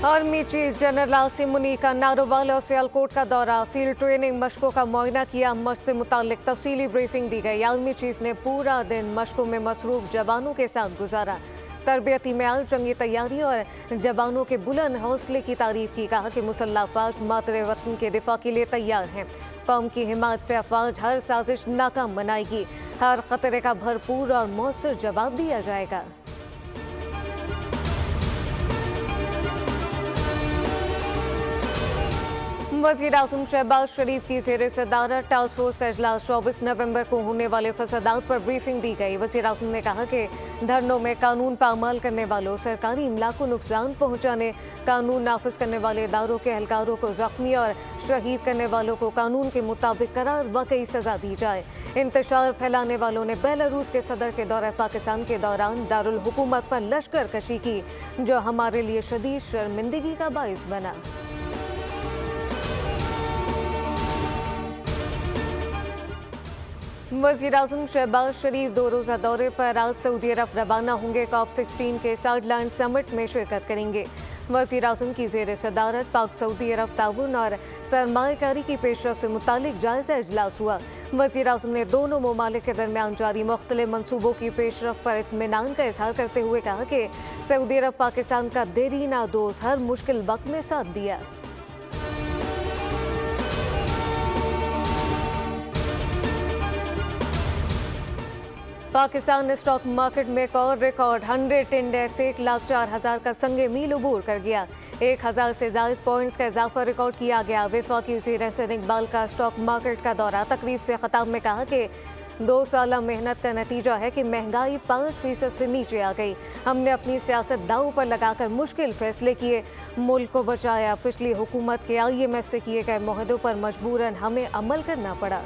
Army chief general Asim Munir का नारोवाल और सियालकोट का दौरा, फील्ड ट्रेनिंग मशकों का मुआयना किया, मशक से मुतालिक तफसीली ब्रीफिंग दी गई। आर्मी चीफ ने पूरा दिन मशकों में मसरूफ जवानों के साथ गुजारा। तरबियती म्यार, जंगी तैयारी और जवानों के बुलंद हौसले की तारीफ की। कहा कि मुसल्लह अफवाज मातरे वतन के दिफा के लिए तैयार हैं। कौम की हिमायत से अफवाज हर साजिश नाकाम बनाएगी। हर खतरे का भरपूर और मौसर जवाब दिया जाएगा। वज़ीर आज़म शहबाज शरीफ की ज़ेर सदारत टास्क फोर्स का इजलास 24 नवंबर को होने वाले फसादात पर ब्रीफिंग दी गई। वज़ीर आज़म ने कहा कि धरनों में कानून पर अमल करने वालों, सरकारी इमला को नुकसान पहुंचाने, कानून नाफिज करने वाले इदारों के एहलकारों को जख्मी और शहीद करने वालों को कानून के मुताबिक करार वाकई सजा दी जाए। इंतशार फैलाने वालों ने बेलारूस के सदर के दौरे पाकिस्तान के दौरान दारुल हुकूमत पर लश्कर कशी की, जो हमारे लिए शदीद शर्मिंदगी का बाइस बना। वज़ीर आज़म शहबाज शरीफ 2 रोज़ा दौरे पर आज सऊदी अरब रवाना होंगे। COP16 के साउदलैंड समिट में शिरकत करेंगे। वज़ीर आज़म की ज़ेर सदारत पाक सऊदी अरब ताउन और सरमायाकारी की पेशरफ से मुतालिक जायज़ा इजलास हुआ। वज़ीर आज़म ने दोनों ममालिक के दरमियान जारी मुख्तलिफ मनसूबों की पेशरफ पर इत्मीनान का इजहार करते हुए कहा कि सऊदी अरब पाकिस्तान का देरीना दोस्त, हर मुश्किल वक्त में साथ दिया। पाकिस्तान स्टॉक मार्केट में एक और रिकॉर्ड 100 इंडेक्स 1,04,000 का संगे मील उबूर कर गया। 1,000 से ज़ायद पॉइंट्स का इजाफा रिकॉर्ड किया गया। वफाकी वज़ीर एहसन इकबाल का स्टॉक मार्केट का दौरा, तकरीब से खिताब में कहा कि 2 साल मेहनत का नतीजा है कि महंगाई 5% से नीचे आ गई। हमने अपनी सियासत दांव पर लगाकर मुश्किल फैसले किए, मुल्क को बचाया। पिछली हुकूमत के IMF से किए गए मुआहदों पर मजबूरन हमें अमल करना पड़ा।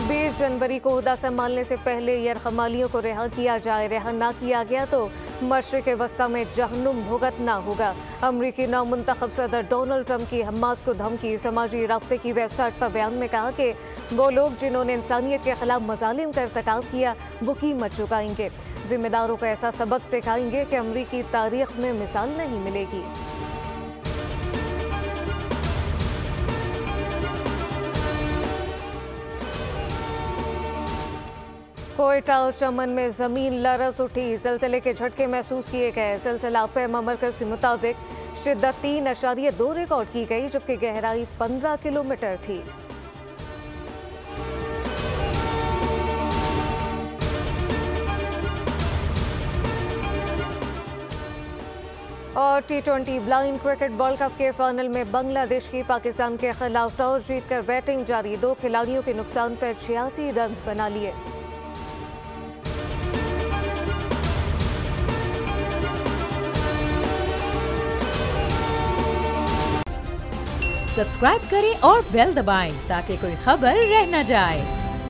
20 जनवरी को ओहदा संभालने से पहले यरगमालियों को रिहा किया जाए। रिहा ना किया गया तो मशरिक़ वस्ता में जहन्नुम भुगतना होगा। अमरीकी नामुंतखब सदर डोनाल्ड ट्रंप की हमास को धमकी। समाजी राब्ते की वेबसाइट पर बयान में कहा कि वो लोग जिन्होंने इंसानियत के खिलाफ मजालिम का इर्तिकाब किया वो कीमत चुकाएंगे। जिम्मेदारों को ऐसा सबक सिखाएंगे कि अमरीकी तारीख में मिसाल नहीं मिलेगी। कोयटा और चमन में जमीन लरज़ उठी, ज़लज़ले के झटके महसूस किए गए। ज़लज़ला पैमा मरकज़ के मुताबिक शिद्दत 3.2 रिकॉर्ड की गई, जबकि गहराई 15 किलोमीटर थी। और T20 blind cricket world cup के फाइनल में बांग्लादेश की पाकिस्तान के खिलाफ टॉस जीतकर बैटिंग जारी। 2 खिलाड़ियों के नुकसान पर 86 रन बना लिए। सब्सक्राइब करें और बेल दबाएं ताकि कोई खबर रह न जाए।